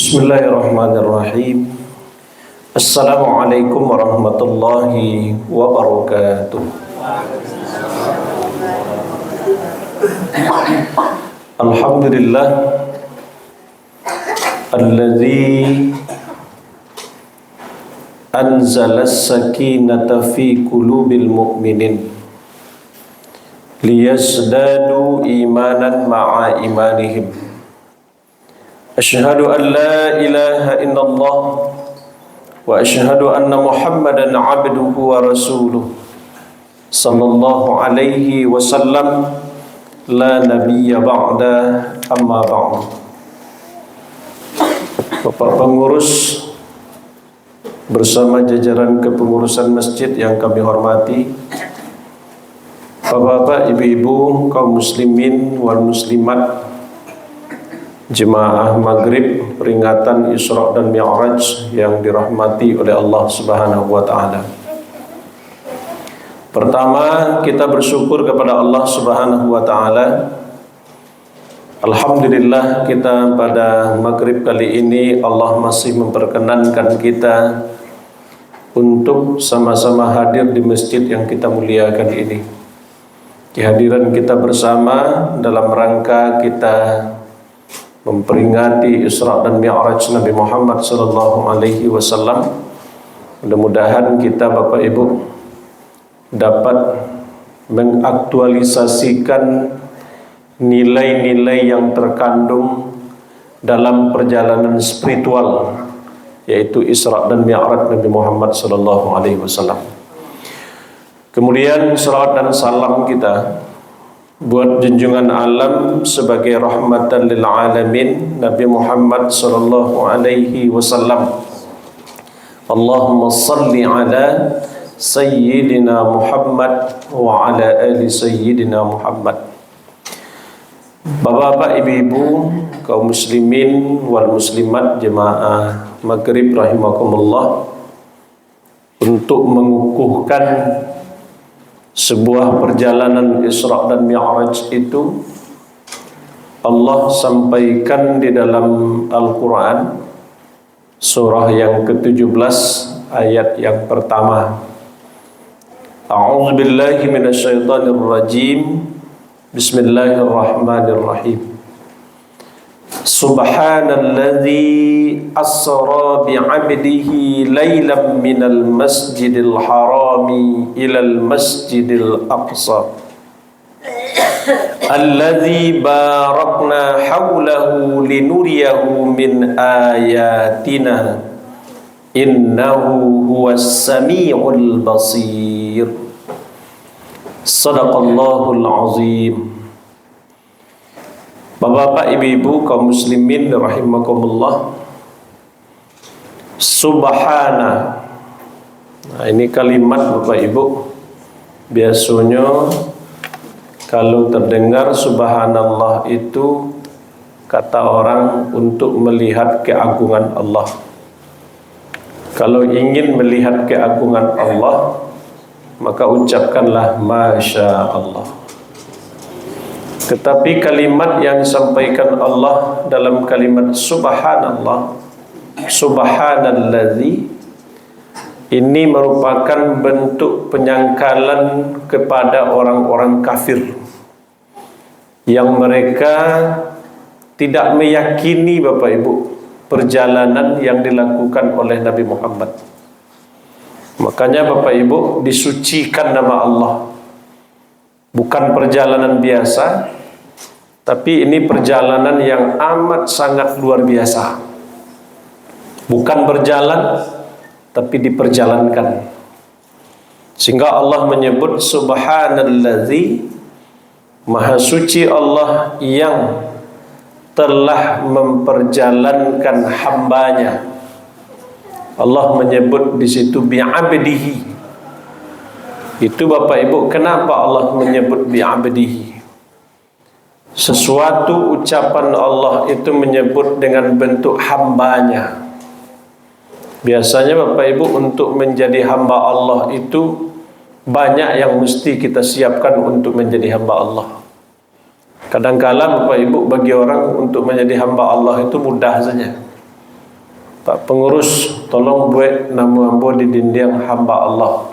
Bismillahirrahmanirrahim. Assalamualaikum warahmatullahi wabarakatuh. Alhamdulillah alladzi anzala as-sakinata fi qulubil mu'minin liyazdadu imanan ma'a imanihim. Asyhadu an la ilaha illallah wa asyhadu anna Muhammadan abduhu wa rasuluh sallallahu alaihi wasallam la nabiyya ba'da amma ba'd. Bapak pengurus bersama jajaran kepengurusan masjid yang kami hormati, Bapak-bapak, ibu-ibu, kaum muslimin wal muslimat, jemaah maghrib peringatan Isra dan Mi'raj yang dirahmati oleh Allah Subhanahu wa taala. Pertama, kita bersyukur kepada Allah Subhanahu wa taala. Alhamdulillah, kita pada maghrib kali ini Allah masih memperkenankan kita untuk sama-sama hadir di masjid yang kita muliakan ini. Kehadiran kita bersama dalam rangka kita memperingati Isra dan Mi'raj Nabi Muhammad sallallahu alaihi wasallam. Mudah-mudahan kita Bapak Ibu dapat mengaktualisasikan nilai-nilai yang terkandung dalam perjalanan spiritual, yaitu Isra dan Mi'raj Nabi Muhammad sallallahu alaihi wasallam. Kemudian salawat dan salam kita buat junjungan alam sebagai rahmatan lil alamin Nabi Muhammad sallallahu alaihi wasallam. Allahumma salli ala sayyidina Muhammad wa ala ali sayyidina Muhammad. Bapak-bapak, ibu-ibu, kaum muslimin wal muslimat, jemaah maghrib rahimakumullah, untuk mengukuhkan sebuah perjalanan Isra dan Mi'raj itu Allah sampaikan di dalam Al-Quran surah yang ke-17 ayat yang pertama. A'udzu billahi minasyaitonir rajim. Bismillahirrahmanirrahim. Subhanalladzi asra bi'abdihi laylan minal masjidil harami ilal masjidil aqsa alladzi barakna hawlahu linuriyahu min ayatina innahu huwas sami'ul basir. Sadaqallahul azim. Bapak-bapak, ibu-ibu, kaum muslimin rahimakumullah. Subhana. Nah, ini kalimat Bapak Ibu, biasanya kalau terdengar subhanallah itu kata orang untuk melihat keagungan Allah. Kalau ingin melihat keagungan Allah, maka ucapkanlah Masya Allah. Tetapi kalimat yang disampaikan Allah dalam kalimat subhanallah, subhanalladzi, ini merupakan bentuk penyangkalan kepada orang-orang kafir yang mereka tidak meyakini Bapak Ibu perjalanan yang dilakukan oleh Nabi Muhammad. Makanya Bapak Ibu, disucikan nama Allah. Bukan perjalanan biasa, tapi ini perjalanan yang amat sangat luar biasa. Bukan berjalan, tapi diperjalankan. Sehingga Allah menyebut subhanalladzi, maha suci Allah yang telah memperjalankan hambanya. Allah menyebut di situ bi'abdihi. Itu Bapak Ibu, kenapa Allah menyebut bi'abdihi? Sesuatu ucapan Allah itu menyebut dengan bentuk hambanya. Biasanya Bapak Ibu, untuk menjadi hamba Allah itu banyak yang mesti kita siapkan untuk menjadi hamba Allah. Kadang-kala Bapak Ibu, bagi orang untuk menjadi hamba Allah itu mudah saja. Pak pengurus, tolong buat nama ambo di dinding hamba Allah.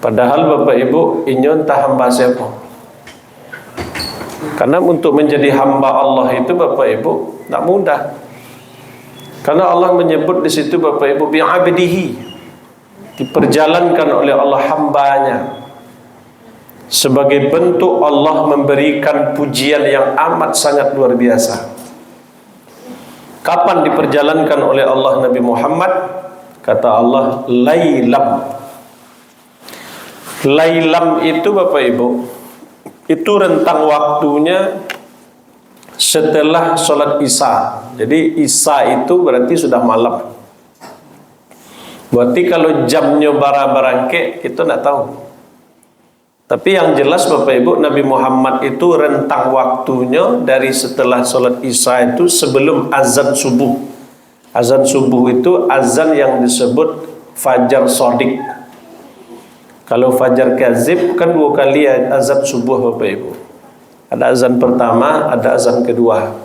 Padahal Bapak Ibu, inyo entah hamba siapa. Karena untuk menjadi hamba Allah itu Bapak Ibu tak mudah. Karena Allah menyebut di situ Bapak Ibu bi'abdihi, diperjalankan oleh Allah hambanya. Sebagai bentuk Allah memberikan pujian yang amat sangat luar biasa. Kapan diperjalankan oleh Allah Nabi Muhammad? Kata Allah, lailam. Lailam itu Bapak Ibu, itu rentang waktunya setelah sholat Isya. Jadi Isya itu berarti sudah malam. Berarti kalau jamnya bara-barangke kita tidak tahu. Tapi yang jelas Bapak Ibu, Nabi Muhammad itu rentang waktunya dari setelah sholat Isya itu sebelum azan subuh. Azan subuh itu azan yang disebut fajar sodik. Kalau fajar kazib kan 2 kali azan subuh Bapak Ibu. Ada azan pertama, ada azan kedua.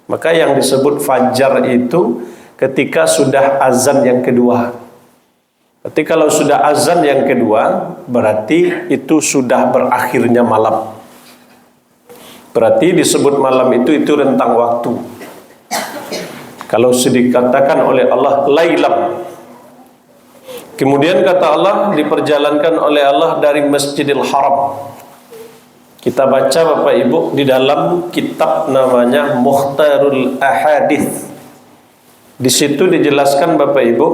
Maka yang disebut fajar itu ketika sudah azan yang kedua. Berarti kalau sudah azan yang kedua, berarti itu sudah berakhirnya malam. Berarti disebut malam itu rentang waktu. Kalau dikatakan oleh Allah lailam. Kemudian kata Allah diperjalankan oleh Allah dari Masjidil Haram. Kita baca Bapak Ibu di dalam kitab namanya Mukhtarul Ahadits. Di situ dijelaskan Bapak Ibu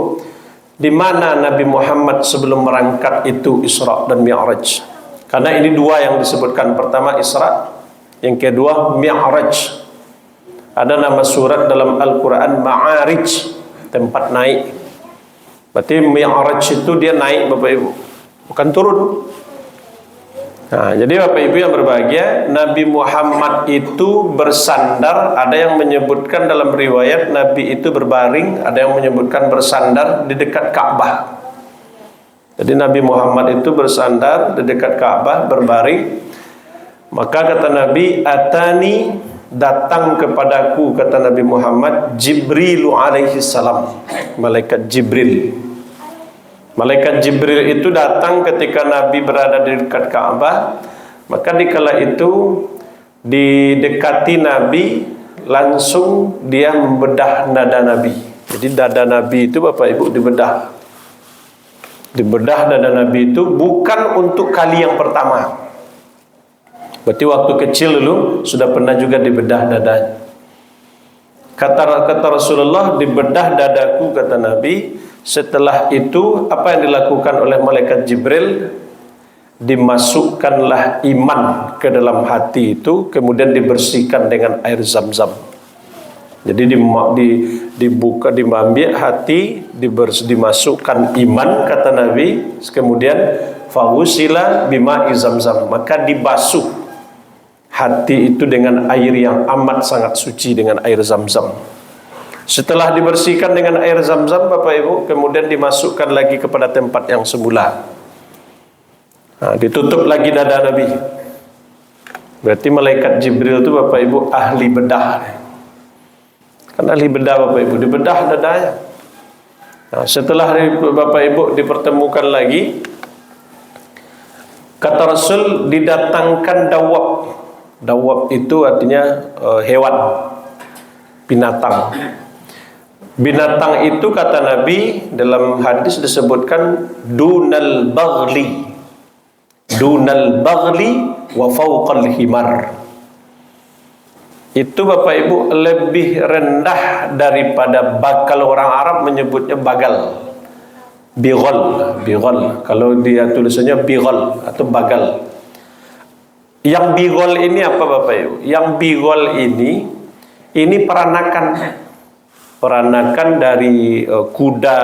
di mana Nabi Muhammad sebelum berangkat itu Isra dan Mi'raj. Karena ini 2 yang disebutkan. Pertama Isra, yang kedua Mi'raj. Ada nama surat dalam Al-Quran Ma'arij, tempat naik. Berarti Mi'raj itu dia naik Bapak Ibu, bukan turun. Nah, jadi Bapak Ibu yang berbahagia, Nabi Muhammad itu bersandar. Ada yang menyebutkan dalam riwayat Nabi itu berbaring, ada yang menyebutkan bersandar di dekat Ka'bah. Jadi Nabi Muhammad itu bersandar di dekat Ka'bah, berbaring. Maka kata Nabi, atani, datang kepadaku, kata Nabi Muhammad, Jibril alaihi salam, malaikat Jibril. Malaikat Jibril itu datang ketika Nabi berada di dekat Ka'bah. Maka dikala itu didekati Nabi, langsung dia membedah dada Nabi. Jadi dada Nabi itu Bapak Ibu dibedah. Dibedah dada Nabi itu bukan untuk kali yang pertama. Berarti waktu kecil dulu sudah pernah juga dibedah dadanya. Kata Rasulullah, dibedah dadaku, kata Nabi. Setelah itu apa yang dilakukan oleh malaikat Jibril? Dimasukkanlah iman ke dalam hati itu, kemudian dibersihkan dengan air Zam-Zam. Jadi dibuka, diambil hati, dimasukkan iman, kata Nabi. Kemudian fawusila bima'i Zam-Zam, maka dibasuh hati itu dengan air yang amat sangat suci, dengan air Zam-Zam. Setelah dibersihkan dengan air Zam-Zam Bapak Ibu, kemudian dimasukkan lagi kepada tempat yang semula. Nah, ditutup lagi dada Nabi. Berarti malaikat Jibril itu Bapak Ibu ahli bedah. Kan ahli bedah Bapak Ibu, dibedah dadanya. Nah, setelah Bapak Ibu dipertemukan lagi, kata Rasul, didatangkan dawab. Dawab itu artinya hewan, binatang. Binatang itu kata Nabi dalam hadis disebutkan dunal baghli. Dunal baghli wa fawqal himar. Itu Bapak Ibu lebih rendah daripada kalau orang Arab menyebutnya bagal. Bighal. Kalau dia tulisannya bighal atau bagal. Yang bighal ini apa Bapak Ibu? Yang bighal ini peranakan dari kuda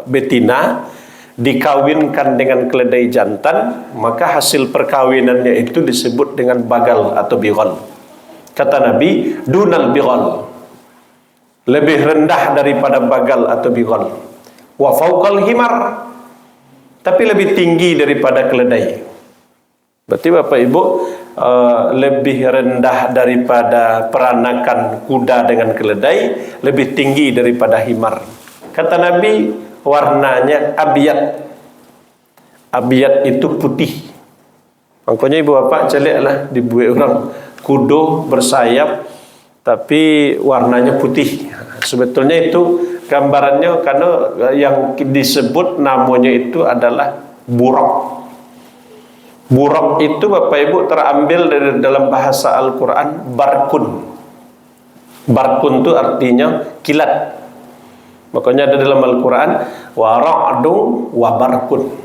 betina dikawinkan dengan keledai jantan, maka hasil perkawinannya itu disebut dengan bagal atau bighal. Kata Nabi, dunal bighal, lebih rendah daripada bagal atau bighal. Wa fawqal himar, tapi lebih tinggi daripada keledai. Berarti Bapak Ibu, lebih rendah daripada peranakan kuda dengan keledai, lebih tinggi daripada himar. Kata Nabi, warnanya abiyat. Abiyat itu putih. Makanya ibu bapak celiklah dibuat orang kudo bersayap tapi warnanya putih. Sebetulnya itu gambarannya karena yang disebut namanya itu adalah buraq. Buraq itu Bapak Ibu terambil dari dalam bahasa Al-Quran barkun. Barkun itu artinya kilat. Makanya ada dalam Al-Quran wa ra'dun wa barkun.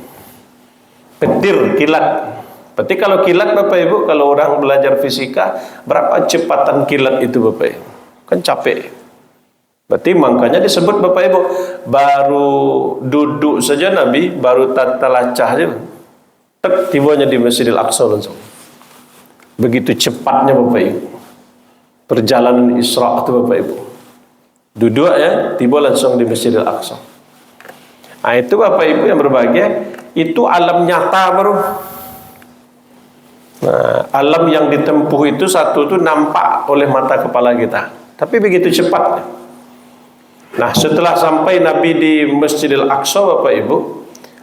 Petir, kilat. Berarti kalau kilat Bapak Ibu, kalau orang belajar fisika, berapa kecepatan kilat itu Bapak Ibu? Kan capek. Berarti makanya disebut Bapak Ibu, baru duduk saja Nabi, baru tata lacah aja, tibanya di Masjidil Aqsa langsung. Begitu cepatnya Bapak Ibu. Perjalanan Isra itu Bapak Ibu. Duduk ya, tiba langsung di Masjidil Aqsa. Nah itu Bapak Ibu yang berbahagia, itu alam nyata baru. Nah, alam yang ditempuh itu satu itu nampak oleh mata kepala kita, tapi begitu cepat. Nah, setelah sampai Nabi di Masjidil Aqsa, Bapak Ibu,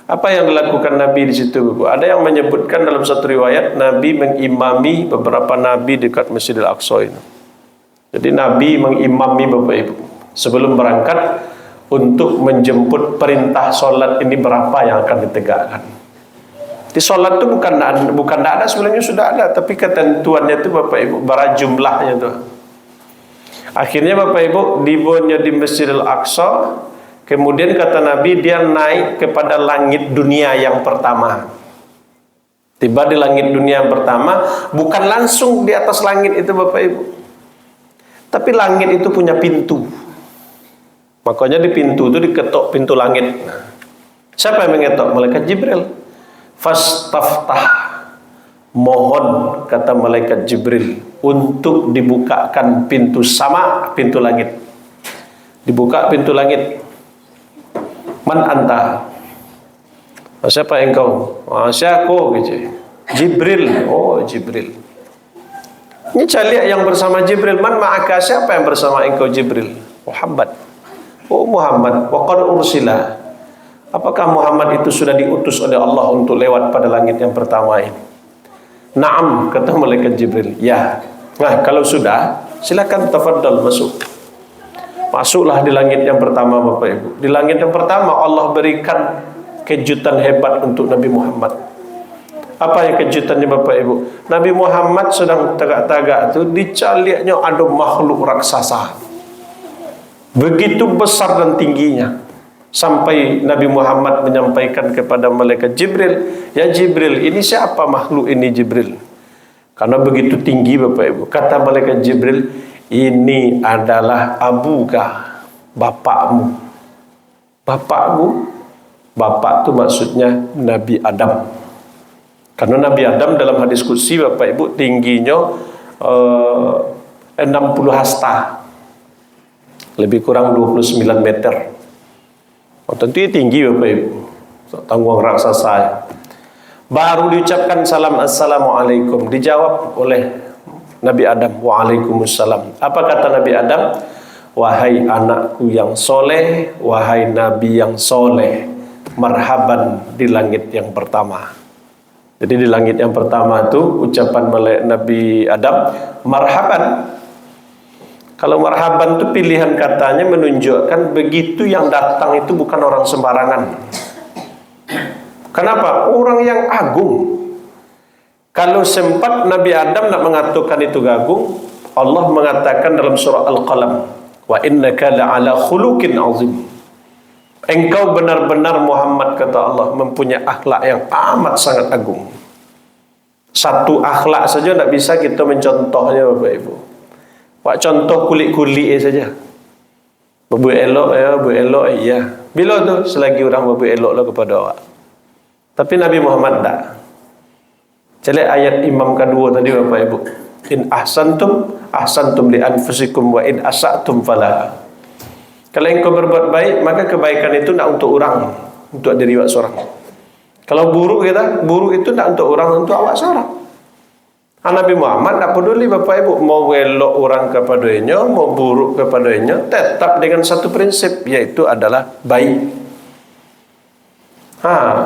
apa yang dilakukan Nabi di situ, Bapak? Ada yang menyebutkan dalam satu riwayat Nabi mengimami beberapa nabi dekat Masjidil Aqsa ini. Jadi Nabi mengimami Bapak Ibu sebelum berangkat untuk menjemput perintah solat ini berapa yang akan ditegakkan. Di solat itu bukan tidak ada, sebenarnya sudah ada, tapi ketentuannya itu Bapak Ibu bara jumlahnya tuh. Akhirnya Bapak Ibu dibuatnya di Masjidil Aqsa, kemudian kata Nabi dia naik kepada langit dunia yang pertama. Tiba di langit dunia yang pertama, bukan langsung di atas langit itu Bapak Ibu, tapi langit itu punya pintu. Makanya di pintu itu diketok pintu langit. Siapa yang mengetok? Malaikat Jibril. Fastaftah, mohon kata malaikat Jibril untuk dibukakan pintu sama, pintu langit. Dibuka pintu langit. Man anta? Siapa engkau? Siapa gitu. Jibril. Oh Jibril. Ini caliak yang bersama Jibril. Man ma'aka? Siapa yang bersama engkau Jibril? Muhammad. Oh Muhammad. Wa qad ursila. Apakah Muhammad itu sudah diutus oleh Allah untuk lewat pada langit yang pertama ini? Naam, kata malaikat Jibril. Ya. Nah, kalau sudah, silakan tafadhal masuk. Masuklah di langit yang pertama Bapak Ibu. Di langit yang pertama Allah berikan kejutan hebat untuk Nabi Muhammad. Apa yang kejutannya Bapak Ibu? Nabi Muhammad sedang tegak-tegak itu dicaliaknya ada makhluk raksasa. Begitu besar dan tingginya. Sampai Nabi Muhammad menyampaikan kepada malaikat Jibril, ya Jibril, ini siapa makhluk ini Jibril? Karena begitu tinggi Bapak Ibu. Kata malaikat Jibril, ini adalah abuka, bapakmu. Bapakmu, bapak itu maksudnya Nabi Adam. Karena Nabi Adam dalam hadis qudsi Bapak Ibu tingginya 60 hasta. Lebih kurang 29 meter. Oh, tentu tinggi Bapak Ibu. Tanggung raksasa. Baru diucapkan salam assalamualaikum, dijawab oleh Nabi Adam, waalaikumsalam. Apa kata Nabi Adam? Wahai anakku yang soleh, wahai Nabi yang soleh, marhaban di langit yang pertama. Jadi di langit yang pertama itu ucapan Nabi Adam, marhaban. Kalau marhaban itu pilihan katanya menunjukkan begitu yang datang itu bukan orang sembarangan. Kenapa? Orang yang agung. Kalau sempat Nabi Adam nak mengatakan itu agung, Allah mengatakan dalam surah Al-Qalam, wa innaka la'ala khuluqin azim. Engkau benar-benar Muhammad kata Allah mempunyai akhlak yang amat sangat agung. Satu akhlak saja tidak bisa kita mencontohnya Bapak Ibu. Pak contoh kulit-kulit saja. Berbuat elok ya, berbuat elok ya. Bila tu selagi orang berbuat eloklah kepada awak. Tapi Nabi Muhammad tak. Jadi ayat Imam kedua tadi Bapak Ibu. In ahsantum li anfusikum wa in asa'tum falaha. Kalau engkau berbuat baik, maka kebaikan itu tidak untuk orang, untuk diri awak seorang. Kalau buruk itu tidak untuk orang, untuk awak seorang. Nabi Muhammad tak peduli Bapak Ibu mau elok orang kepadanya, mau buruk kepadanya, tetap dengan satu prinsip, yaitu adalah baik.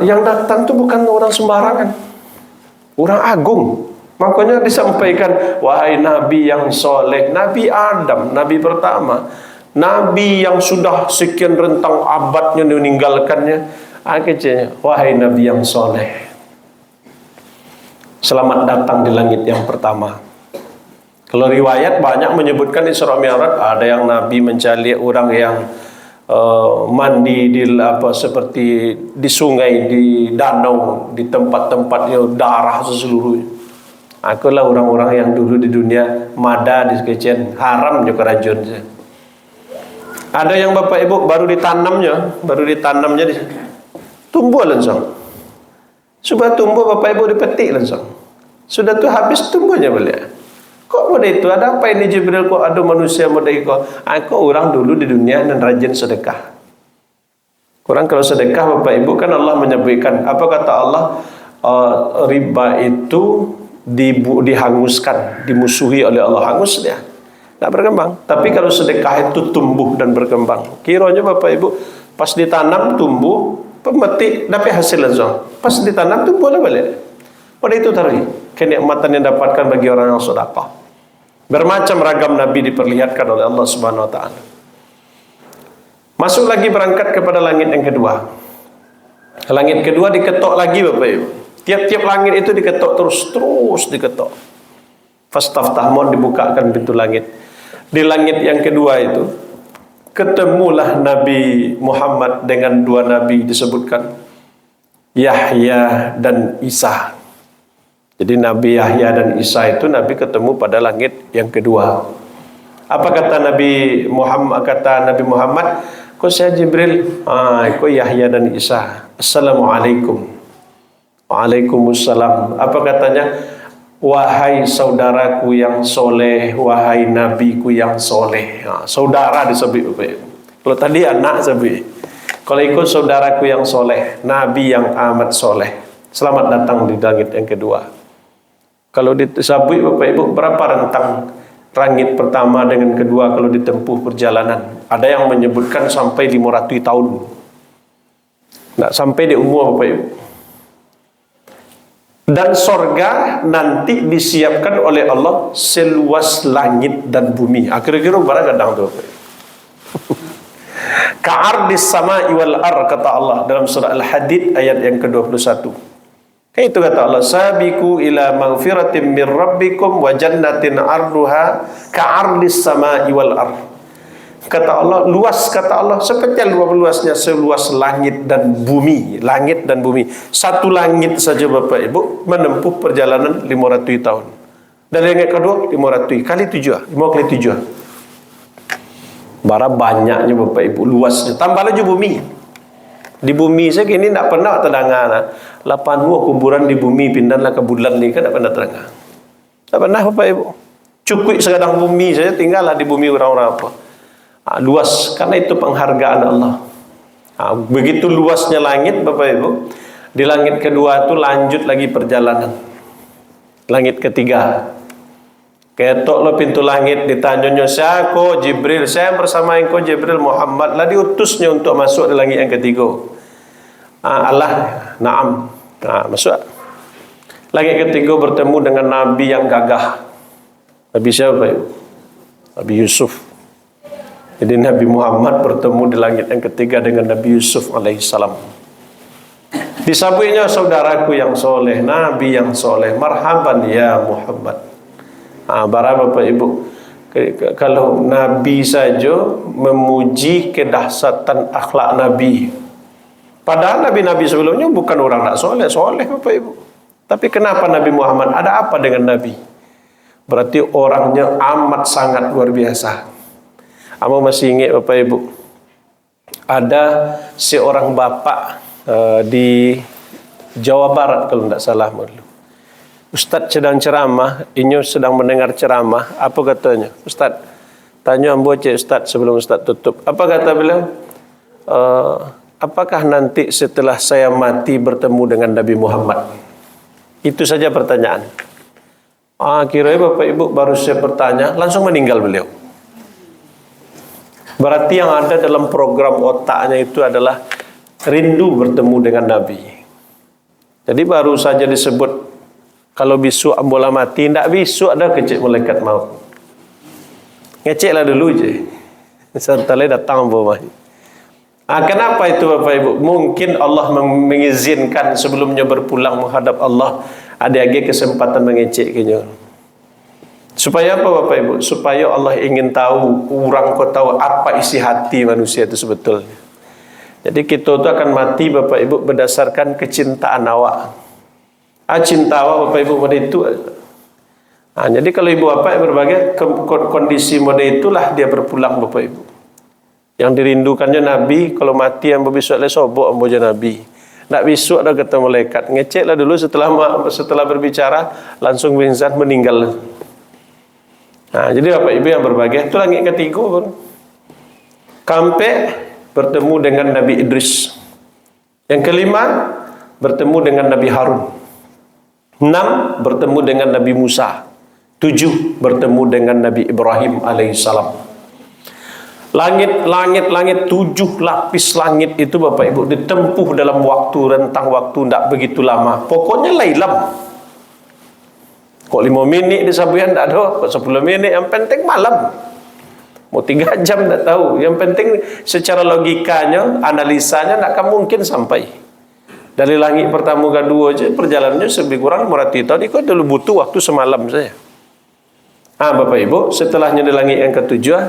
Yang datang itu bukan orang sembarangan, orang agung. Makanya disampaikan, wahai Nabi yang soleh, Nabi Adam, Nabi pertama, Nabi yang sudah sekian rentang abadnya meninggalkannya, akhirnya, wahai Nabi yang soleh, selamat datang di langit yang pertama. Kalau riwayat banyak menyebutkan Isra Mi'raj, ada yang Nabi mencari orang yang mandi di seperti di sungai, di danau, di tempat-tempat yang darah seseluruhnya. Akulah orang-orang yang dulu di dunia mada di sekecian haram juga rajun. Ada yang Bapak Ibu baru ditanamnya tumbuh langsung. Sudah tumbuh Bapak Ibu dipetik langsung. Sudah tu habis tumbuhnya balik. Kok mudah itu? Ada apa ini Jibril? Kok ada manusia mudah itu? Aku orang dulu di dunia dan rajin sedekah. Kurang kalau sedekah Bapak Ibu kan Allah menyebutkan. Apa kata Allah? Riba itu dihanguskan, dimusuhi oleh Allah, hangus dia. Tak berkembang. Tapi kalau sedekah itu tumbuh dan berkembang. Kiranya Bapak Ibu pas ditanam tumbuh, pemetik dapat hasil langsung. Pas ditanam tumbuh lah balik. Pada itu tadi kenikmatan yang dapatkan bagi orang yang sedekah. Bermacam ragam Nabi diperlihatkan oleh Allah Subhanahu Wa Taala. Masuk lagi berangkat kepada langit yang kedua. Langit kedua diketok lagi Bapak Ibu. Tiap-tiap langit itu diketok terus diketok. Fastaftah, mohon dibukakan pintu langit. Di langit yang kedua itu ketemulah Nabi Muhammad dengan dua nabi disebutkan, Yahya dan Isa. Jadi Nabi Yahya dan Isa itu Nabi ketemu pada langit yang kedua. Apa kata Nabi Muhammad? Kata Nabi Muhammad, kau saya Jibril, kau Yahya dan Isa. Assalamualaikum. Waalaikumsalam. Apa katanya? Wahai saudaraku yang soleh, wahai nabiku yang soleh. Saudara disebut. Kalau tadi anak sebut. Kalau ikut saudaraku yang soleh, nabi yang amat soleh. Selamat datang di langit yang kedua. Kalau disebut Bapak Ibu, berapa rentang langit pertama dengan kedua kalau ditempuh perjalanan? Ada yang menyebutkan sampai 500 tahun. Tidak sampai di umur Bapak Ibu. Dan sorga nanti disiapkan oleh Allah seluas langit dan bumi. Kira-kira berapa kadang tu? Ka'ardis sama'i wal ar, kata Allah dalam surah Al-Hadid ayat yang ke-21. Itu kata Allah, sabiqu ila maghfiratin min rabbikum wa jannatin arduha ka'ardis sama'i wal ar. Kata Allah, luas, kata Allah, seperti luasnya seluas langit dan bumi. Langit dan bumi. Satu langit saja Bapak Ibu menempuh perjalanan 500 tahun. Dan yang kedua 500 kali 7, 5 kali 7. Bara banyaknya Bapak Ibu, luasnya. Tambah lagi bumi. Di bumi saya kini tak pernah terdengar. 8 kuburan di bumi pindahlah ke bulan ni kan tak pernah terdengar. Tak pernah Bapak Ibu. Cukup sekadang bumi saja, tinggallah di bumi orang-orang apa. Luas, karena itu penghargaan Allah. Begitu luasnya langit Bapak Ibu. Di langit kedua itu lanjut lagi perjalanan. Langit ketiga, ketok lo pintu langit, ditanyanya siapa? Jibril. Saya bersama engkau Jibril Muhammad lah, diutusnya untuk masuk di langit yang ketiga. Allah, naam. Masuk. Langit ketiga bertemu dengan Nabi yang gagah. Nabi siapa Bapak Ibu? Nabi Yusuf. Jadi Nabi Muhammad bertemu di langit yang ketiga dengan Nabi Yusuf alaihissalam. Disambutnya saudaraku yang soleh, Nabi yang soleh, marhaban ya Muhammad. Bara Bapak Ibu, kalau Nabi saja memuji kedahsyatan akhlak Nabi. Padahal Nabi-Nabi sebelumnya bukan orang tak soleh, soleh Bapak Ibu. Tapi kenapa Nabi Muhammad, ada apa dengan Nabi? Berarti orangnya amat sangat luar biasa. Kamu masih ingat Bapak Ibu, ada seorang bapak di Jawa Barat kalau tidak salah malu. Ustaz sedang ceramah, Inyo sedang mendengar ceramah. Apa katanya? Ustaz, tanya ambo cik Ustaz sebelum Ustaz tutup. Apa kata beliau? Apakah nanti setelah saya mati bertemu dengan Nabi Muhammad? Itu saja pertanyaan. Akhirnya Bapak Ibu baru saya bertanya, langsung meninggal beliau. Berarti yang ada dalam program otaknya itu adalah rindu bertemu dengan Nabi. Jadi baru saja disebut kalau bisu ambola mati, tidak bisu ada kecik malaikat maut. Ngeceklah dulu je. Serta datang bawa. Kenapa itu Bapak Ibu? Mungkin Allah mengizinkan sebelumnya berpulang menghadap Allah, ada lagi kesempatan mengeceknya. Supaya apa Bapak Ibu? Supaya Allah ingin tahu, orang kau tahu apa isi hati manusia itu sebetulnya. Jadi kita itu akan mati Bapak Ibu berdasarkan kecintaan awak. Cinta awak Bapak Ibu pada itu. Jadi kalau ibu bapak berbagai kondisi mode itulah dia berpulang Bapak Ibu. Yang dirindukannya Nabi, kalau mati yang berbisuk le sobok amboja Nabi. Nak bisuk ada kata malaikat. Ngeceklah dulu setelah berbicara langsung pingsan meninggal. Jadi Bapak Ibu yang berbagai itu langit ketiga pun. Sampai bertemu dengan Nabi Idris. Yang kelima bertemu dengan Nabi Harun. 6 bertemu dengan Nabi Musa. 7 bertemu dengan Nabi Ibrahim alaihissalam. Langit 7 lapis langit itu Bapak Ibu ditempuh dalam rentang waktu tidak begitu lama. Pokoknya lailam. Kok 5 minit di sabuyan tidak ada, kok 10 minit, yang penting malam. Mau 3 jam tidak tahu. Yang penting secara logikanya, analisanya tidak akan mungkin sampai. Dari langit pertama ke dua aja perjalanannya lebih kurang merati tahun. Itu dulu butuh waktu semalam saja. Bapak Ibu, setelahnya di langit yang ketujuh,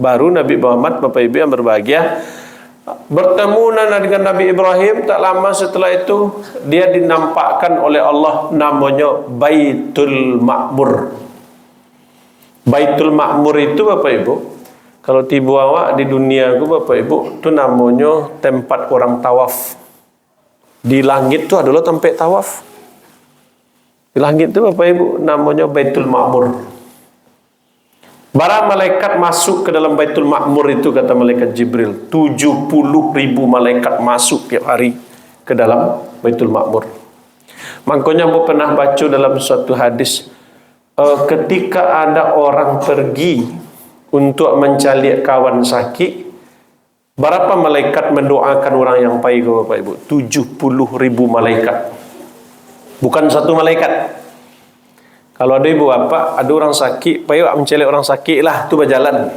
baru Nabi Muhammad, Bapak Ibu yang berbahagia, bertemu dengan Nabi Ibrahim. Tak lama setelah itu dia dinampakkan oleh Allah namanya Baitul Ma'mur. Baitul Ma'mur itu Bapak Ibu, kalau tiba awak di dunia itu Bapak Ibu, itu namanya tempat orang tawaf. Di langit itu adalah tempat tawaf. Di langit itu Bapak Ibu namanya Baitul Ma'mur. Para malaikat masuk ke dalam Baitul Ma'mur itu, kata malaikat Jibril, 70.000 malaikat masuk tiap hari ke dalam Baitul Ma'mur. Makanya aku pernah baca dalam suatu hadis, ketika ada orang pergi untuk mencari kawan sakit, berapa malaikat mendoakan orang yang pergi Bapak Ibu? 70.000 malaikat. Bukan satu malaikat. Kalau ada ibu bapak, ada orang sakit, payah mencari orang sakit lah, tu berjalan.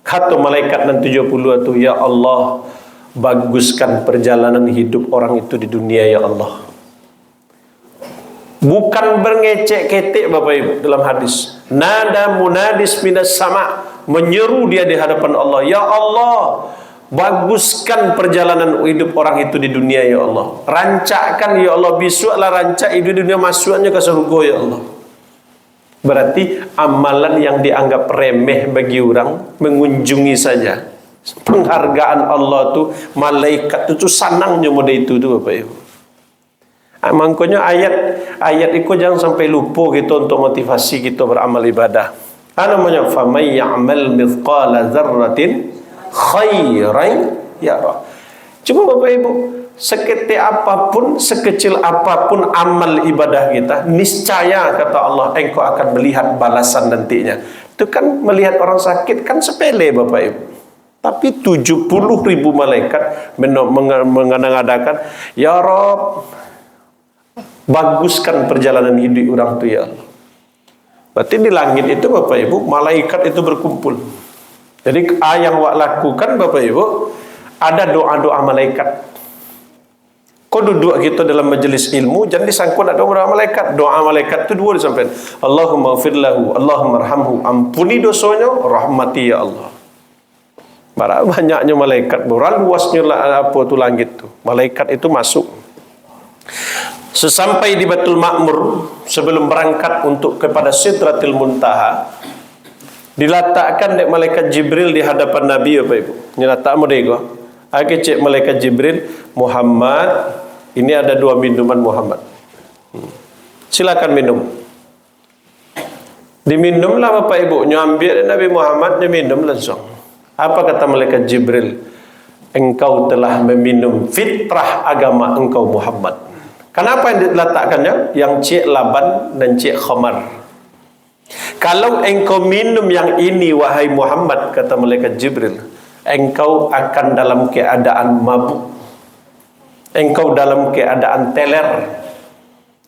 Kata malaikat dan 70 itu, ya Allah, baguskan perjalanan hidup orang itu di dunia ya Allah. Bukan berngecek ketik Bapak Ibu dalam hadis. Nada munadis minas sama, menyeru dia di hadapan Allah, ya Allah, baguskan perjalanan hidup orang itu di dunia ya Allah. Rancakkan ya Allah, besoklah rancak hidup di dunia, masuknya ke surga ya Allah. Berarti amalan yang dianggap remeh bagi orang, mengunjungi saja. Penghargaan Allah tu, malaikat tu sanangnya mode itu tu Bapak Ibu. Makanya ayat itu jangan sampai lupa kita untuk motivasi kita beramal ibadah. Namanya famay ya'mal mithqala dzarratin khairan yara. Cuma Bapak Ibu, sekecil apapun amal ibadah kita, niscaya kata Allah, engkau akan melihat balasan nantinya. Itu kan melihat orang sakit kan sepele Bapak Ibu. Tapi 70.000 malaikat mengadakan, ya Rob, baguskan perjalanan hidup orang itu ya Allah. Berarti di langit itu Bapak Ibu, malaikat itu berkumpul. Jadi yang lakukan Bapak Ibu, ada doa-doa malaikat. Kau duduk kita dalam majelis ilmu, jangan disangkut ada doa malaikat. Doa malaikat itu 2 disampaikan. Allahumma ghfirlahu, Allahumma arhamhu, ampuni dosanya, rahmati ya Allah. Banyaknya malaikat, berapa luasnya apa tu langit tu. Malaikat itu masuk. Sesampai di Baitul Ma'mur, sebelum berangkat untuk kepada Sidratil Muntaha, diletakkan dek malaikat Jibril di hadapan Nabi Bapak Ibu. Nyata modego. Aku cek malaikat Jibril, Muhammad, ini ada 2 minuman Muhammad. Silakan minum. Diminumlah Bapak Ibu, nyambil Nabi Muhammad, dia minum langsung. Apa kata malaikat Jibril? Engkau telah meminum fitrah agama engkau Muhammad. Kenapa yang diletakkannya? Yang cek laban dan cek khamar. Kalau engkau minum yang ini wahai Muhammad, kata malaikat Jibril, engkau akan dalam keadaan mabuk, engkau dalam keadaan teler.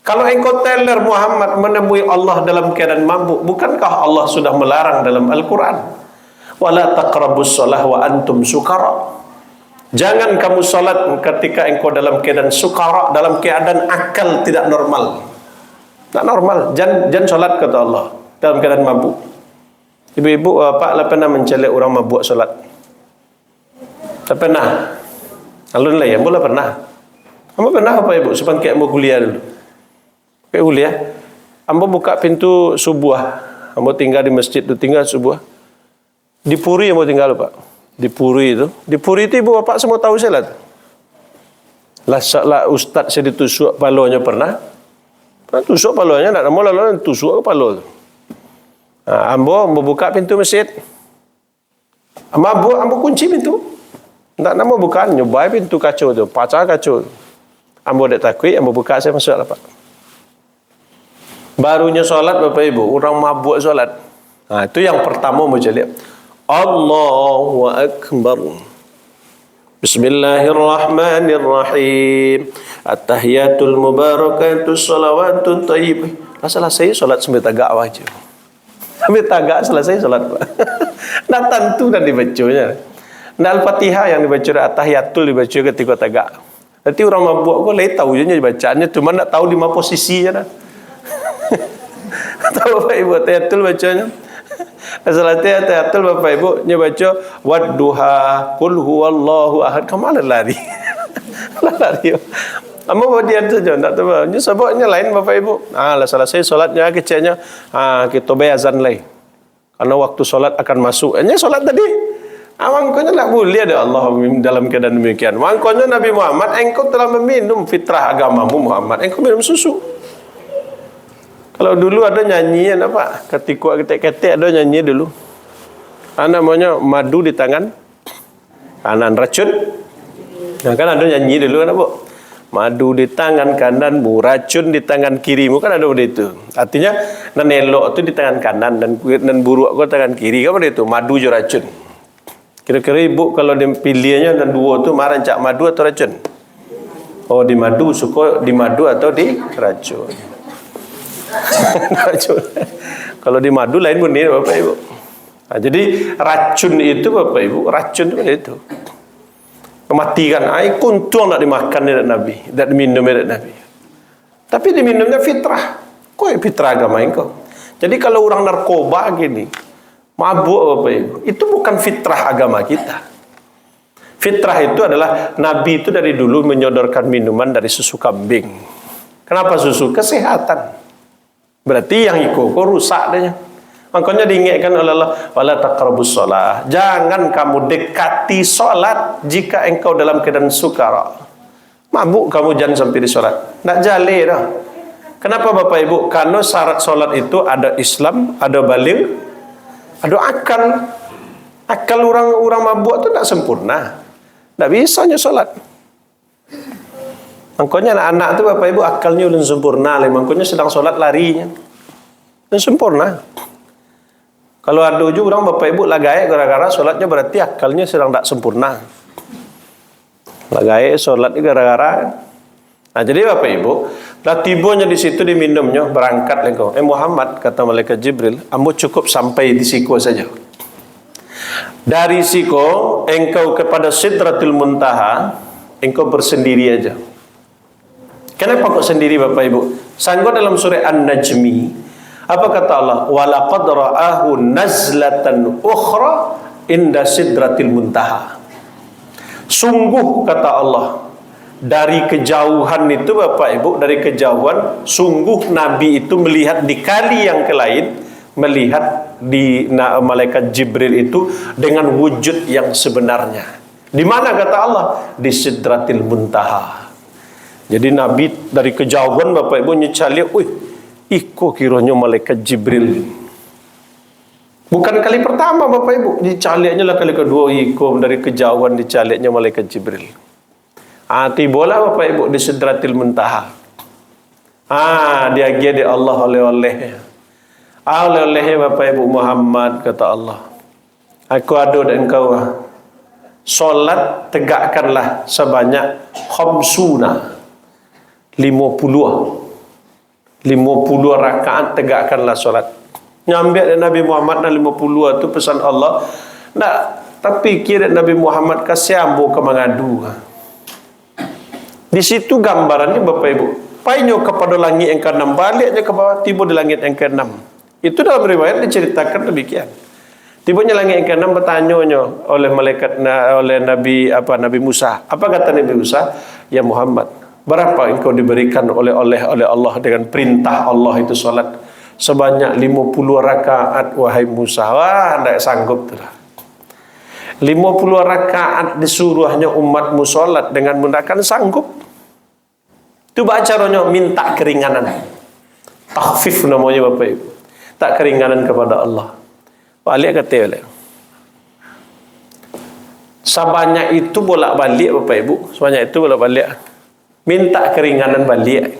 Kalau engkau teler Muhammad menemui Allah dalam keadaan mabuk, bukankah Allah sudah melarang dalam Al-Quran, wala taqrabus shalah wa antum sukara? Jangan kamu salat ketika engkau dalam keadaan sukara, dalam keadaan akal tidak normal. Tak normal. Jangan salat, kata Allah, dalam keadaan mabuk. Ibu-ibu, bapak lah pernah mencelik orang mabuk salat? Tak pernah. Alun lah ya, mula pernah. Ambo pernah apa ibu? Sebab kayak ambo kuliah dulu. Kayak kuliah. Ambo buka pintu subuh. Ambo tinggal di masjid tu, tinggal subuh. Di Puri ambo tinggal, Pak. Di Puri itu ibu bapak semua tahu salat. Lah ustaz saya ditusuk palonya pernah tusuk palonya, nak nama lalu tusuk ke palo tu. Ambo buka pintu masjid. Ambo kunci pintu. Tak nama bukan, nyobai pintu kacau tu, pacar kacau. Ambo dak takut, ambo buka, saya masuk lah Pak. Barunya solat Bapak Ibu, orang mabuk solat. Itu yang pertama mau lihat. Allahu Akbar. Bismillahirrahmanirrahim. At-tahiyatul mubarakatus salawatut thayyibah. Selesai solat sampai tagak wajib. Sampai tagak selesai solat, Pak. Nah tentu dah dibacanya. Nah Al-Fatihah yang dibaca, at-tahiyatul dibaca ketika tagak. Nanti orang mabuk kok lagi tahu je bacaannya, cuma nak tahu di mana posisinya dah. Tahu Bapak Ibu at-tahiyatul bacanya? Tahiyatul Bapak Ibu nya baca wadduha qul huwallahu ahad. Kemana lari? Lari. Amo dia saja tak tahu. Nya sebabnya lain Bapak Ibu. Lah selesai solatnya kecilnya, kita bayazan lagi. Karena waktu solat akan masuk. Nya solat tadi. Mangkonya tak boleh ada Allah dalam keadaan demikian. Mangkonya Nabi Muhammad, engkau telah meminum fitrah agamamu Muhammad. Engkau minum susu. Kalau dulu ada nyanyian apa? Ketika ketek-ketek ada nyanyi dulu. Namanya madu di tangan kanan, racun. Nah, kan ada nyanyi dulu kan, Bu? Madu di tangan kananmu, racun di tangan kirimu, kan ada begitu. Artinya nan elok itu di tangan kanan dan buruk itu tangan kiri, kan begitu. Madu je racun. Kira-kira ibu kalau dipilihnya dan dua tu marah cak madu atau racun? Oh, di madu, suka di madu atau di racun? Kalau di madu lain pun ni Bapak Ibu. Jadi racun itu Bapak Ibu, racun itu mematikan. Kuntung nak dimakan ni Nabi, tak diminum ni Nabi. Tapi diminumnya fitrah. Kau fitrah agama engkau. Jadi kalau orang narkoba gini, mabuk Bapak Ibu, itu bukan fitrah agama kita. Fitrah itu adalah Nabi itu dari dulu menyodorkan minuman dari susu kambing. Kenapa susu? Kesehatan. Berarti yang ikut rusak dia. Makanya diingatkan oleh Allah, wala taqrabus shalah. Jangan kamu dekati solat jika engkau dalam keadaan sukara. Mabuk kamu jangan sampai di solat. Nak jale dah. Kenapa Bapak Ibu? Karena syarat solat itu ada Islam, ada baligh, ada akal. Akal orang mabuk itu tak sempurna. Tak bisanya solat. Makanya anak-anak tu Bapak Ibu akalnya belum sempurna. Makanya sedang solat larinya. Dan sempurna. Kalau ada juga orang Bapak Ibu lagai gara-gara solatnya, berarti akalnya sedang tak sempurna. Lagai solatnya gara-gara. Nah jadi Bapak Ibu, dah tibanya di situ diminumnya, berangkat engkau. Muhammad, kata malaikat Jibril, ambo cukup sampai di siku saja. Dari siku engkau kepada Sidratul Muntaha, engkau bersendiri aja. Kenapa kok sendiri Bapak Ibu? Sanggup dalam surah An-Najmi, apa kata Allah? Walaqad ra'ahu nazlatan ukhra inda Sidratil Muntaha. Sungguh kata Allah, dari kejauhan itu Bapak Ibu, dari kejauhan sungguh Nabi itu melihat di kali yang ke lain, melihat di malaikat Jibril itu dengan wujud yang sebenarnya. Di mana kata Allah? Di Sidratil Muntaha. Jadi Nabi dari kejauhan Bapak Ibu nyecali, iko kiranya malaikat Jibril. Bukan kali pertama Bapak Ibu, dicalinya lah kali kedua, iko dari kejauhan dicalinya malaikat Jibril. Tibalah Bapak Ibu di Sidratil Muntaha. Dia dia Allah oleh-oleh. Oleh Bapak Ibu Muhammad, kata Allah, aku adu dan engkau solat tegakkanlah sebanyak khamsuna, 50 rakaat tegakkanlah solat. Nyambil Nabi Muhammad na 50 itu pesan Allah. Nah, tapi kira Nabi Muhammad kasih ambo ke mengadu. Di situ gambarannya Bapak Ibu. Painyo kepada langit yang ke-6, baliknya ke bawah, tiba di langit yang ke-6. Itu dalam riwayat diceritakan demikian. Tibanya langit yang ke-6 bertanya oleh malaikat oleh Nabi Musa. Apa kata Nabi Musa? Ya Muhammad, berapa engkau diberikan oleh Allah dengan perintah Allah itu salat? Sebanyak 50 rakaat wahai Musa. Wah, tidak sanggup telah. 50 rakaat disuruhnya umatmu salat dengan menggunakan sanggup. Itu caranya minta keringanan. Takhfif namanya Bapak Ibu. Tak keringanan kepada Allah. Balik kata oleh. Sebanyak itu bolak-balik Bapak Ibu. Sebanyak itu bolak-balik. Minta keringanan balik.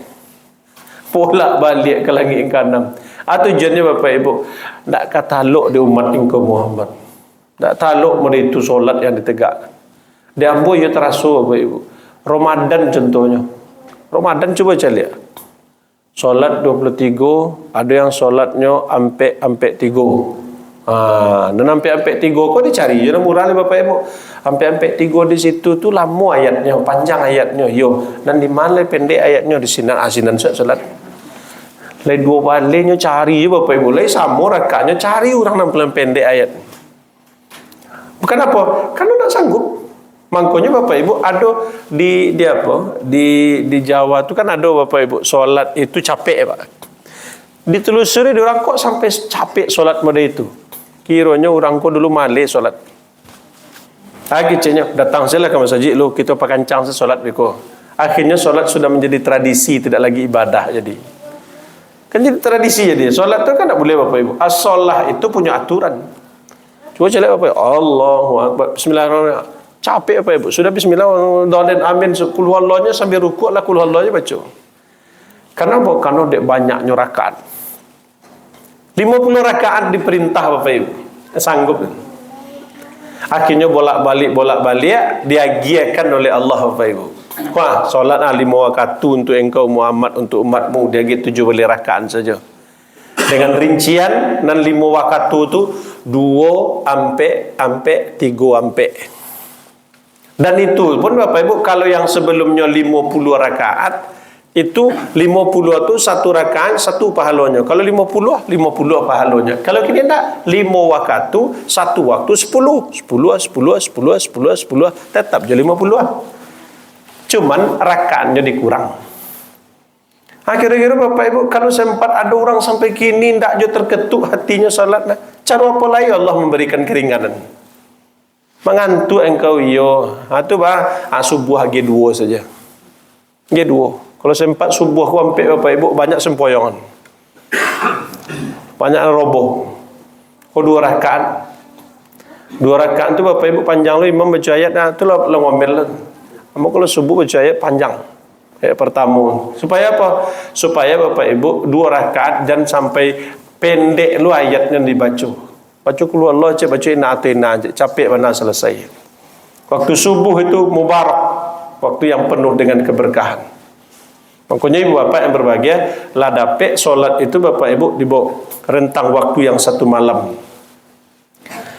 Bolak-balik ke langit yang ke-6. Tujuannya Bapak Ibu, tak kataluk di umat engkau Muhammad. Tak taluk pada itu solat yang ditegakkan. Di ambo ia terasa Bapak Ibu. Ramadan contohnya. Ramadan coba cari lihat. Solat 23, ada yang solatnya ampe 3. Dan ampe 3 kau dicari je murah lah Bapak Ibu. Ampe 3 di situ tu lama ayatnya, panjang ayatnya. Yo, dan di mana pendek ayatnya di sinan asinan solat. Lai 2 baliknya cari je Bapak Ibu. Lai sama rakatnya cari orang nampilan pendek ayat. Bukan apa? Karena tak sanggup. Makanya Bapak Ibu ada di Jawa tu kan ada Bapak Ibu solat itu capek Pak. Ditelusuri di orang kok sampai capek solat pada itu. Kiranya orang kok dulu malih solat. Akhirnya datang sajalah ke masjid lu, kita pakancang solat beko. Akhirnya solat sudah menjadi tradisi, tidak lagi ibadah jadi. Kan jadi tradisi jadi. Solat tu kan tak boleh Bapak Ibu. As-shalah itu punya aturan. Coba cakap Bapak Ibu. Allahu Akbar. Bismillahirrahmanirrahim. Capek Bapak Ibu. Sudah bismillah dan amin kul huwallahnya sambil rukuk lah kul huwallahnya baca. Karena apa? Karena dek banyaknya rakaat. 50 rakaat diperintah Bapak Ibu. Sanggup. Akhirnya bolak-balik diagiakan oleh Allah Bapak Ibu. Wah, solat 5 waktu untuk engkau Muhammad, untuk umatmu dia gitu 7 rakaat saja. Dengan rincian dan 5 waktu itu 2 ampe 3 ampe. Dan itu pun Bapak Ibu kalau yang sebelumnya 50 rakaat itu 50 itu 1 rakaat 1 pahalanya. Kalau 50 pahalanya. Kalau kini tak 5 waktu 1 waktu 10 tetap je 50. Cuman rakaatnya dikurang. Kira-kira Bapak Ibu kalau sempat ada orang sampai kini tak je terketuk hatinya salat, cara apa lagi Allah memberikan keringanan? Mengantuk engkau iyo. Itu subuh lagi 2 saja. Lagi 2. Kalau sempat subuh aku ampe Bapak Ibu banyak sempoyongan. Banyak roboh. Kau 2 rakaat. 2 rakaat itu Bapak Ibu panjang lu imam baca ayat tu lo ngomel lu. Kamu kalau subuh baca ayat panjang. Ayat pertama. Supaya apa? Supaya Bapak Ibu 2 rakaat dan sampai pendek lu ayatnya dibaca. Baca keluar Allah, baca inna capek mana selesai. Waktu subuh itu mubarak, waktu yang penuh dengan keberkahan. Makanya ibu bapak yang berbahagia, lah dapat solat itu Bapak Ibu di bawah rentang waktu yang 1 malam.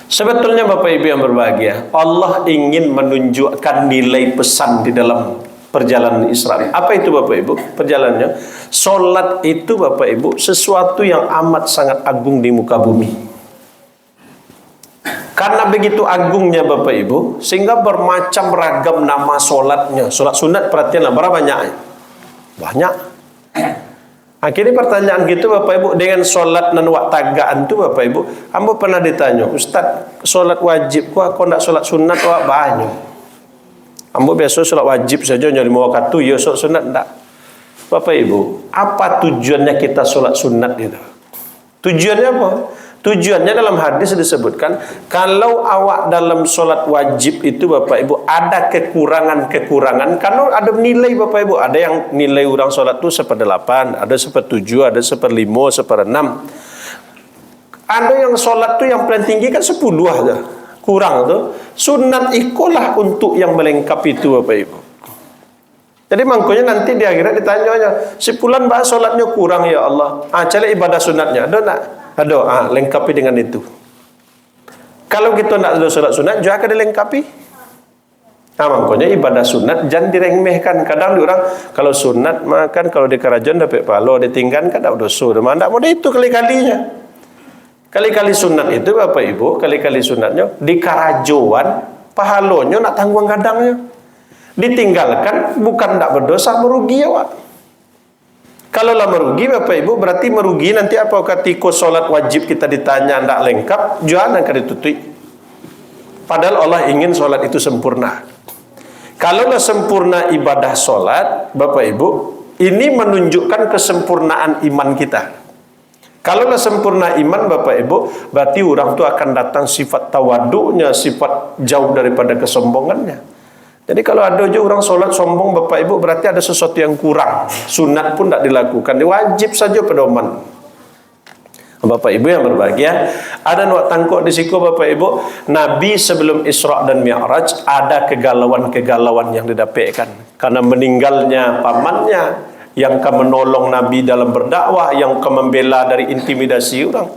Sebetulnya Bapak Ibu yang berbahagia, Allah ingin menunjukkan nilai pesan di dalam perjalanan Isra. Apa itu Bapak Ibu? Perjalanannya, solat itu Bapak Ibu sesuatu yang amat sangat agung di muka bumi. Karena begitu agungnya Bapak Ibu, sehingga bermacam ragam nama solatnya. Solat sunat perhatianlah berapa banyak? Banyak. Akhirnya pertanyaan gitu Bapak Ibu, dengan solat dan waktagaan itu Bapak Ibu, hamba pernah ditanya, Ustaz, solat wajib kok nak solat sunat wak banyak? Hamba biasa solat wajib saja hanya 5 waktu, ya solat sunat tak. Bapak Ibu, apa tujuannya kita solat sunat itu? Tujuannya apa? Tujuannya dalam hadis disebutkan, kalau awak dalam solat wajib itu Bapak Ibu ada kekurangan-kekurangan, karena ada nilai Bapak Ibu, ada yang nilai orang solat itu 1/8, ada 1/7, ada 1/5, 1/6. Ada yang solat tu yang paling tinggi kan 10 aja. Kurang tu. Sunat ikulah untuk yang melengkapi itu Bapak Ibu. Jadi makanya nanti di akhirat ditanya, si fulan bahas solatnya kurang ya Allah. Cari ibadah sunatnya. Ada nak? Ada. Lengkapi dengan itu. Kalau kita nak ada solat sunat, juga akan dilengkapi. Makanya ibadah sunat jangan diremehkan. Kadang orang kalau sunat makan, kalau di kerajaan dapat pahala, ditinggalkan tak dosa. Tidak mau itu kali-kalinya. Kali-kali sunat itu Bapak Ibu, kali-kali sunatnya di kerajuan pahalanya nak tanggung kadangnya. Ditinggalkan bukan tak berdosa, merugi awak. Kalau lah merugi Bapak Ibu, berarti merugi nanti apa ketika solat wajib kita ditanya tidak lengkap, jangan akan ditutup. Padahal Allah ingin solat itu sempurna. Kalau lah sempurna ibadah solat, Bapak Ibu, ini menunjukkan kesempurnaan iman kita. Kalau lah sempurna iman Bapak Ibu, berarti orang tu akan datang sifat tawaduknya, sifat jauh daripada kesombongannya. Jadi kalau ada je orang solat sombong Bapak Ibu, berarti ada sesuatu yang kurang. Sunat pun tak dilakukan. Dia wajib saja pedoman. Bapak Ibu yang berbahagia, ada nak tangkuk di siku Bapak Ibu, Nabi sebelum Isra dan Mi'raj ada kegalauan-kegalauan yang didapatkan karena meninggalnya pamannya yang akan menolong Nabi dalam berdakwah, yang akan membela dari intimidasi orang.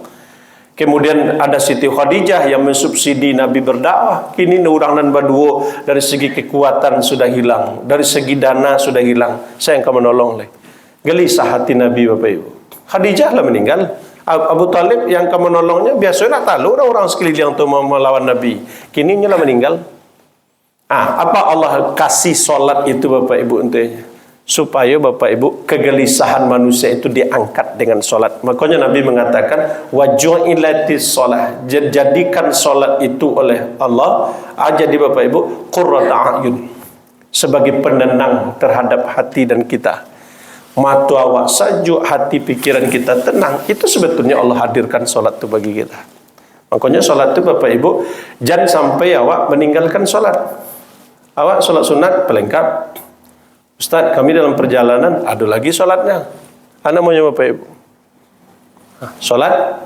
Kemudian ada Siti Khadijah yang mensubsidi Nabi berdakwah. Kini orang nan berdua dari segi kekuatan sudah hilang, dari segi dana sudah hilang. Saya akan menolong leh. Gelisah hati Nabi Bapak Ibu. Khadijah lah meninggal. Abu Talib yang akan menolongnya biasanya nak tahu orang sekeliling tu mau melawan Nabi. Kini lah meninggal. Apa Allah kasih solat itu Bapak Ibu untuknya? Supaya Bapak Ibu kegelisahan manusia itu diangkat dengan solat. Makanya Nabi mengatakan waju'ilatis solat, jadikan solat itu oleh Allah jadi Bapak Ibu qurrata a'yun, sebagai penenang terhadap hati dan kita. Mata awak sajuk, hati pikiran kita tenang. Itu sebetulnya Allah hadirkan solat itu bagi kita. Makanya solat itu Bapak Ibu jangan sampai awak meninggalkan solat. Awak solat sunat pelengkap. Ustaz, kami dalam perjalanan ada lagi solatnya. Anda maunya Bapak Ibu? Solat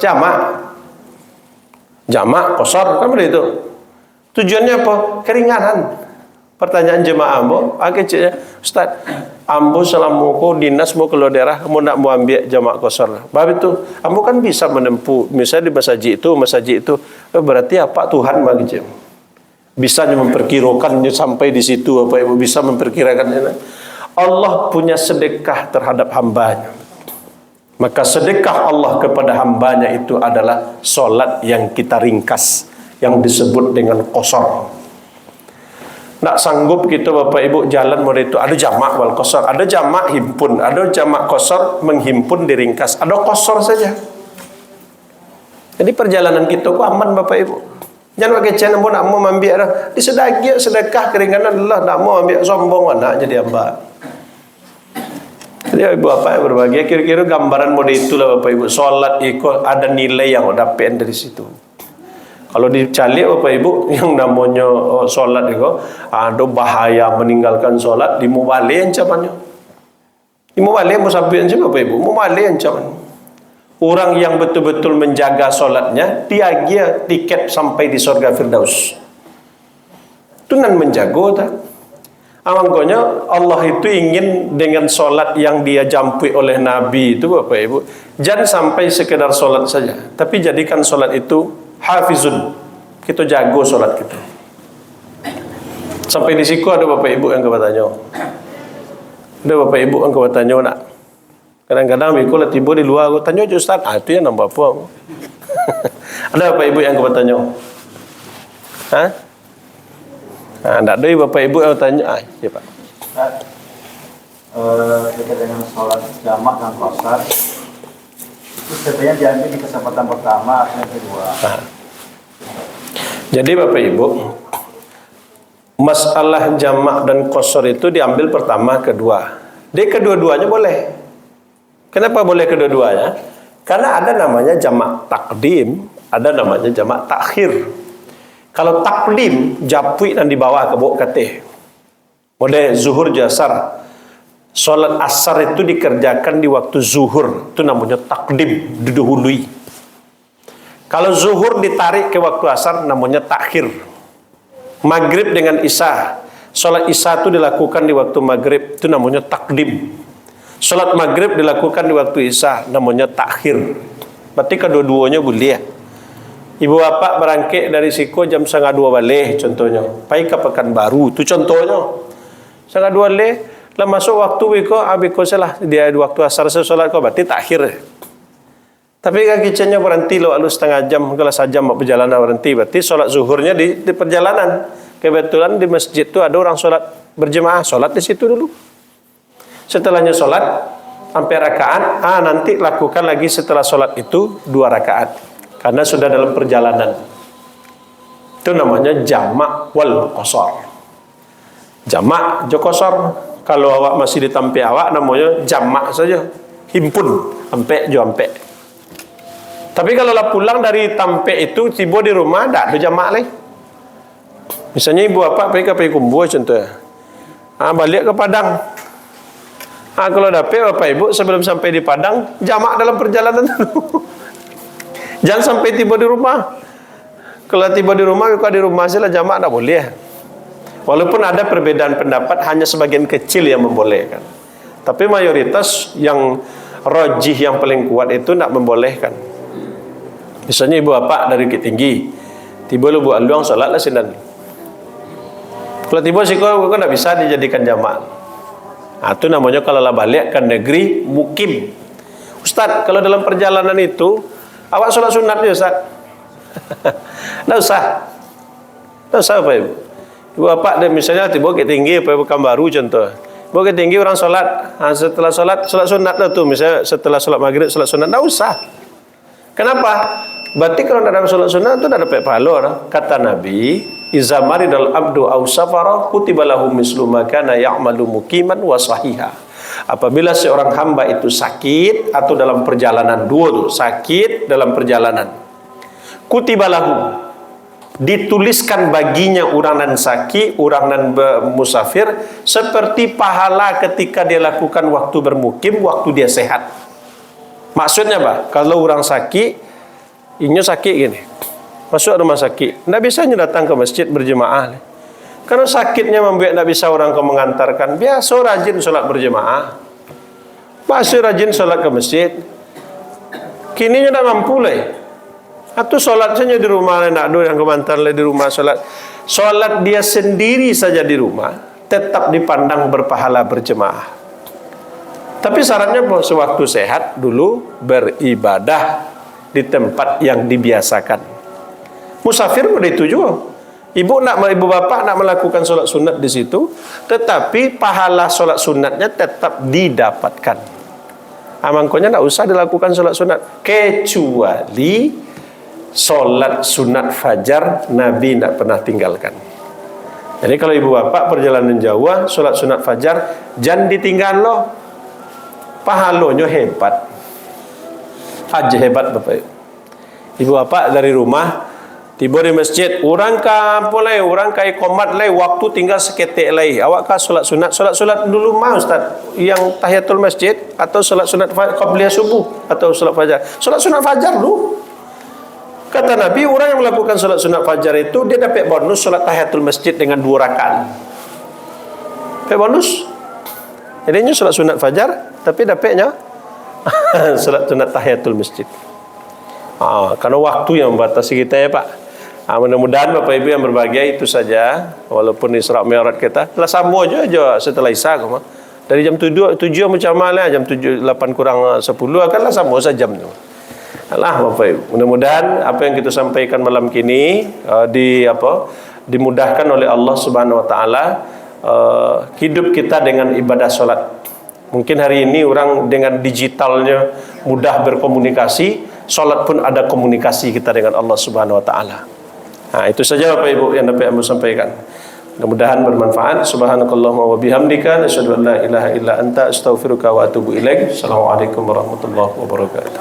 jamak. Jamak, qasar, kan begitu. Tujuannya apa? Keringanan. Pertanyaan jemaah ambo, Ustaz, ambo selama ko dinas mau keluar daerah, mau nak mau ambil jamak qasar. Baik itu, ambo kan bisa menempuh, misalnya di masjid itu, berarti apa Tuhan bagi jemaah? Bisa memperkirakannya sampai di situ Bapak Ibu, bisa memperkirakannya. Allah punya sedekah terhadap hambanya. Maka sedekah Allah kepada hambanya itu adalah solat yang kita ringkas, yang disebut dengan qasar. Tak sanggup kita Bapak Ibu jalan model itu, ada jamak wal qasar, ada jamak himpun, ada jamak qasar menghimpun diringkas, ada qasar saja. Jadi perjalanan kita ku aman Bapak Ibu. Jangan pakai channel pun nak mau ambil dah. Di sedekah keringanan Allah nak mau ambil sombong nak jadi hamba. Jadi Ibu apa yang berbahagia, kira-kira gambaran model itulah Bapak Ibu. Solat ikut ada nilai yang dapat dari situ. Kalau dicari Bapak Ibu yang namanya solat itu ada bahaya meninggalkan solat, dimubali ancamannya. Dimubali musabih ancaman Bapak Ibu, mubali ancaman. Orang yang betul-betul menjaga solatnya, dia tiket sampai di surga Firdaus. Itu nan menjaga tak? Makanya Allah itu ingin dengan solat yang dia jampui oleh Nabi itu Bapak Ibu, jangan sampai sekedar solat saja, tapi jadikan solat itu hafizun. Kita jago solat kita. Sampai di situ ada Bapak Ibu yang bertanya. Ada Bapak Ibu yang bertanya nak. Kadang-kadang aku lah tiba di luar, aku tanya je Ustaz, itu yang nambah apa? Ada Bapak Ibu yang bertanya? Tak ada Bapak Ibu yang bertanya? Ya Pak. Ustaz, terkait dengan sholat jamak dan qasar, itu sebenarnya diambil di kesempatan pertama atau yang kedua? Jadi Bapak Ibu, masalah jamak dan qasar itu diambil pertama, kedua. Di kedua-duanya boleh. Kenapa boleh kedua-duanya? Karena ada namanya jamak takdim, ada namanya jamak takhir. Kalau takdim, japui dan dibawa ke bawah katih. Model zuhur jasar. Sholat asar itu dikerjakan di waktu zuhur, itu namanya takdim, didahului. Kalau zuhur ditarik ke waktu asar, namanya takhir. Maghrib dengan isya, sholat isya itu dilakukan di waktu maghrib, itu namanya takdim. Sholat maghrib dilakukan di waktu isya, namanya takhir. Berarti kedua-duanya boleh. Ibu bapak berangkit dari Siko jam 1:30 balik contohnya. Pai ke Pekanbaru, itu contohnya. 1:30 balik, lah masuk waktu biko salah dia di waktu asar solat kau berarti takhir. Tapi kalau kitchennya berhenti lo alus setengah jam, kalau sajam perjalanan berhenti, berarti solat zuhurnya di perjalanan. Kebetulan di masjid itu ada orang solat berjemaah, solat di situ dulu. Setelahnya solat sampai rakaat, nanti lakukan lagi setelah solat itu 2 rakaat, karena sudah dalam perjalanan. Itu namanya jamak wal qasar. Jamak jo qasar. Kalau awak masih di tempat awak, namanya jamak saja, himpun sampai jo sampai. Tapi kalau lah pulang dari Tampe itu tiba di rumah tak ada jamak lagi. Misalnya ibu bapak pergi Kumbu contohnya, balik ke Padang. Kalau dapat bapak ibu sebelum sampai di Padang jamak dalam perjalanan dulu. Jangan sampai tiba di rumah. Kalau tiba di rumah, kalau di rumah saja jamak tak boleh. Walaupun ada perbedaan pendapat, hanya sebagian kecil yang membolehkan. Tapi mayoritas yang rajih yang paling kuat itu nak membolehkan. Misalnya ibu bapak dari Bukit Tinggi, tiba lu buat luang solat lah sinan. Kalau tiba sih kau tak bisa dijadikan jamak. Itu namanya kalau lah balik ke negeri mukim. Ustaz, kalau dalam perjalanan itu awak solat sunat ya Ustaz? Tak usah. Tak usah apa ibu. Ibu bapak dia misalnya tiba Bukit Tinggi, Pekanbaru contoh. Bukit Tinggi orang solat, setelah solat sunat lah tu, misalnya setelah solat maghrib solat sunat, tak usah. Kenapa? Berarti kalau tidak ada solat sunat itu tidak dapat pahala. Kata Nabi, "Iza maridal abdu aw safara kutiba lahu mislu ma kana ya'malu muqiman wa sahiha." Apabila seorang hamba itu sakit atau dalam perjalanan, dua tu, sakit dalam perjalanan. Kutiba lahu, dituliskan baginya orang nan sakit, orang nan musafir, seperti pahala ketika dia lakukan waktu bermukim, waktu dia sehat. Maksudnya apa? Kalau orang sakit, inyo sakit gini, masuk rumah sakit, tidak bisa datang ke masjid berjemaah. Karena sakitnya membuat tidak bisa orang kau mengantarkan. Biasa rajin solat berjemaah, masih rajin solat ke masjid. Kini tidak mampu lah. Atau solat saja di rumah, tidak ada yang kemantar di rumah solat. Solat dia sendiri saja di rumah, tetap dipandang berpahala berjemaah. Tapi syaratnya sewaktu sehat dulu beribadah di tempat yang dibiasakan. Musafir pada itu juga. Ibu bapak nak melakukan solat sunat di situ, tetapi pahala solat sunatnya tetap didapatkan. Makanya tak usah dilakukan solat sunat, kecuali solat sunat fajar Nabi tak pernah tinggalkan. Jadi kalau ibu bapak perjalanan jauh, solat sunat fajar jangan ditinggal loh. Pahalanya hebat. Haji hebat bapak ibu bapak dari rumah tiba di masjid, orang ka iqamat lay, waktu tinggal seketik lay, awak ka solat sunat dulu mah Ustaz, yang tahiyatul masjid atau solat sunat qabliyah subuh atau solat fajar? Solat sunat fajar dulu. Kata Nabi, orang yang melakukan solat sunat fajar itu dia dapat bonus solat tahiyatul masjid dengan 2 rakaat. Dapat bonus. Jadinya solat sunat fajar tapi dapatnya salat sunat tahiyatul masjid. Karena waktu yang membatasi kita ya Pak. Mudah-mudahan Bapak Ibu yang berbahagia itu saja. Walaupun Isra Mi'raj kita lah sama aja setelah Isya dari jam 7 macam mana, jam 7 8 kurang 10 akanlah sama saja jam tu. Allah Bapak Ibu, mudah-mudahan apa yang kita sampaikan malam kini dimudahkan oleh Allah Subhanahu wa taala, hidup kita dengan ibadah salat. Mungkin hari ini orang dengan digitalnya mudah berkomunikasi, salat pun ada komunikasi kita dengan Allah Subhanahu wa taala. Itu saja Bapak Ibu yang dapat saya sampaikan. Mudah-mudahan bermanfaat. Subhanakallahumma wa bihamdika asyhadu an la ilaha illa anta astaghfiruka wa atubu ilaik. Assalamualaikum warahmatullahi wabarakatuh.